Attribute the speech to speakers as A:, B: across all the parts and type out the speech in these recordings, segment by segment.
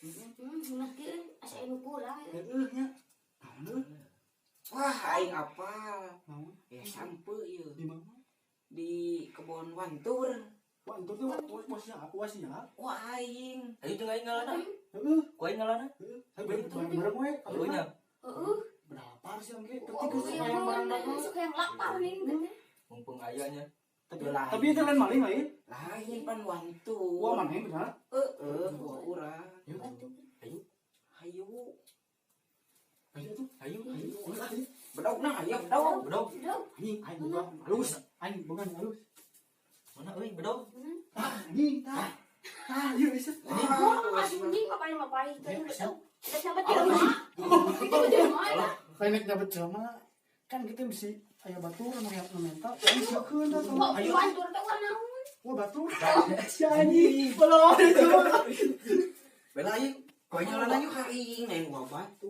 A: Cenah kieu asa anu kurang.
B: Heeh nya. Naon?
C: Wah, aing apal.
B: Naon?
C: Sampe ieu
B: Di mana?
C: di kebon Wantur.
B: Wah, itu tuh wasiat.
C: Wah, aing.
D: Ayo tengah aing ngalana.
B: Heeh.
D: Ku aing ngalana.
B: Saya bareng we.
D: Heuh nya.
A: Heeh.
B: Berapa sih angge?
A: Oh,
B: Ketika
A: yang
B: barang
A: masuk yang lapar nih.
D: Mumpung aya nya.
B: Tapi itu lain maling lain.
C: Lain pan Wantur.
B: Wah, mana yang benar?
C: Wah urang.
B: Ayo.
C: Hayu.
B: Ayo tuh.
D: Ayo.
C: Bedog nah, ayo bedog.
D: Bedog.
B: Anjing, aing bukan halus. Aing bukan halus.
D: Mana euy bedog?
B: Anjing, tah. Tah, ieu bisa.
A: Gua masih mending ngapain teh. Kita sampai di rumah.
B: Kayak dapat jelema kan kita bisa aya batur anu hayat nu mental. Siakeun da tuh.
A: Wah, Wantur teh warna naon?
B: Wah, batur. Si anjing. Belum itu.
C: Bela aing. Ku aing ngalana yuk aing neng gua batu.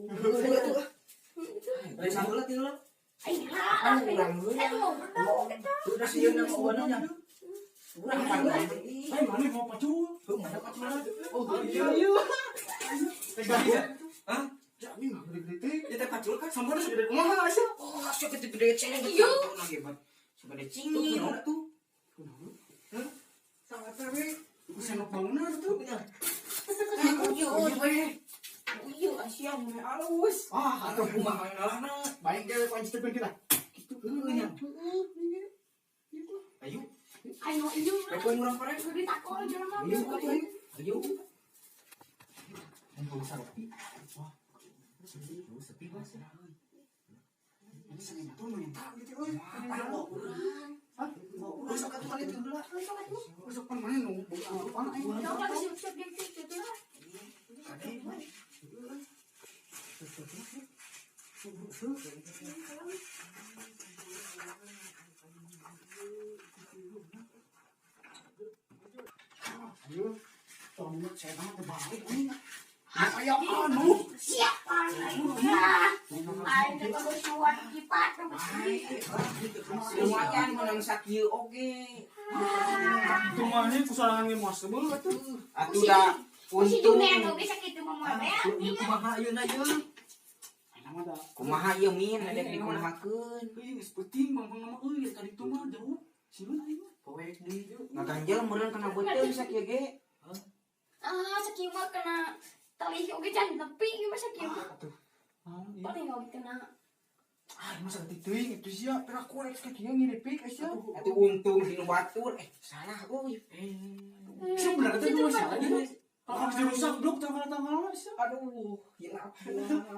C: Dari sambulat ini lo.
A: Aing lah.
C: Urang heula.
A: Saya mau berdua kita.
C: Udah sieun nang nya. Urang pandai.
B: Saya mana mau pacul?
C: Mana pacuran?
B: Oh, iya. Tegak.
C: Hah?
B: Jadi enggak gede-gede.
C: Ya teh pacul kan
B: Sampurna segede kumaha asa?
C: Oh, asup gede-gede ceng.
A: Iya.
C: Nah, hebat. Segede cingin ada tuh.
B: Hah? Sangat we. Ku senok bangunan tuh.
C: Iya, asian we alus.
B: Ah,
C: Atau kumaha ngalana.
B: baik ge kunci tepen kita.
C: Gitu nya. Ayo.
A: Ayo ieu.
C: Rekon urang parek.
A: Di takol jelema.
C: Ayo ka tuh. Ayo.
B: Ampun sapi. Wah,
C: Sepi mas.
B: ini sangat tuh mental gitu euy.
C: Bawa urang.
B: Hah?
C: Usah ka tuh kali itu heula.
B: Besok pan mana nu? Pan aing.
A: Coba siap-siap yang gitu lah.
B: Ayo, tolong saya banget terbalik ini. Ayo, anu.
A: Siapa? Aing teh kudu suat kipat.
C: Lumayan menang sakieu oge.
B: Itu mah ini kusalangan ge moal sebel atuh.
C: Atuh da
A: Si
C: untung.
A: Junen oge sakitu mah ya.
D: Ieu kumaha ieu na ieu?
B: Aina mah da.
C: Kumaha ieu min ada dikumahakeun.
B: Euy geus penting bang nama euy tadi itu mah jauh. Sieu aing mah.
C: Poek di. Ngaganjel meureun kana beuteung sakieu ge.
A: Sakitu mah kena tali oge can nepi ge mah sakitu mah.
B: Atuh. Naon ieu?
A: Paling oge kena.
B: Ah, masa teuing itu sia pernah korek ka kieu ngiripik asa.
C: Atuh untung dinu batur. Salah euy.
B: Sebenarnya teh dua salah gitu. Kalau dirusak blok tanggal-tanggal asa.
C: Aduh, hilap.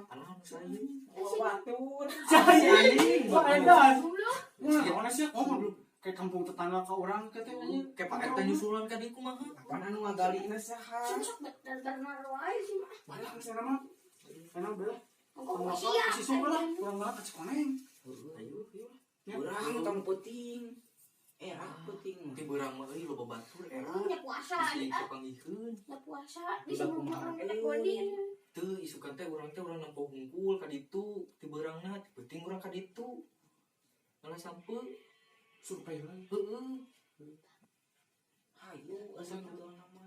D: Alah saya.
C: Batur.
B: Saya ini. Wah, edan.
A: Dulu.
B: Wah, mana sih ngomong belum kayak kampung tetangga ka urang katanya.
D: Kayak Pak RT nyusulan ka dieu kumaha?
C: Apaan anu ngagalina saha?
A: Sok dar naruh aja sih mah.
B: Banyak sana mah. Enak belah.
A: Kok
B: Kalau
A: sia.
B: si sumpah lah, kurang banget kasih koneng.
D: Ayo.
C: Urang tong peuting. Peuting.
D: Ti beurang mah euy loba batur era.
A: Nya puasa.
D: Si kepanggihkeun.
A: Ya puasa di sebelum orang kita kodin.
D: Teu isukan teh urang nempo hungkul ka ditu, ti beurangna ti penting urang ka ditu. Ngalah sampe
B: Survei lah.
D: heueuh.
C: Hayu asa kudu nama.